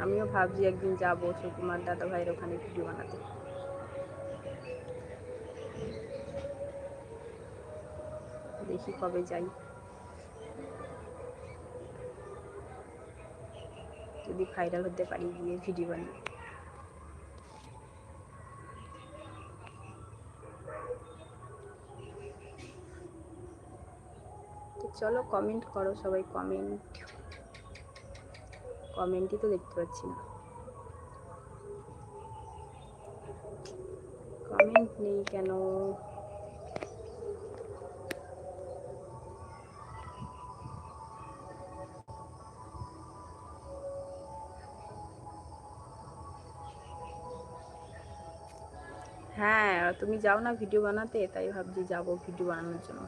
আমিও ভাবছি একদিন যাবো সুকুমার দাদা ভাইয়ের ওখানে ভিডিও বানাতে। দেখি কবে যাই, যদি ভাইরাল হতে পারি গিয়ে ভিডিও বানিয়ে। তো চলো কমেন্ট করো সবাই, কমেন্টই তো দেখতে পাচ্ছি না, কমেন্ট নেই কেন? হ্যাঁ তুমি যাও না ভিডিও বানাতে, তাই ভাবছি যাবো ভিডিও বানানোর জন্য।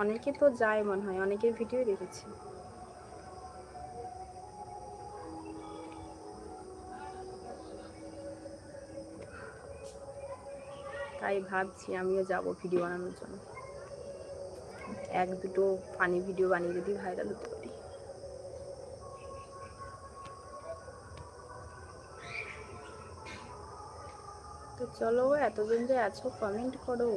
অনেকে তো যায় মনে হয়, অনেকের ভিডিও দেখেছি। তাই ভাবছি আমিও যাব ভিডিও বানানোর জন্য, এক দুটো ফানি ভিডিও বানিয়ে যদি ভাইরাল হতে পারি। তো চলো, এতজন যে আছো কমেন্ট করো।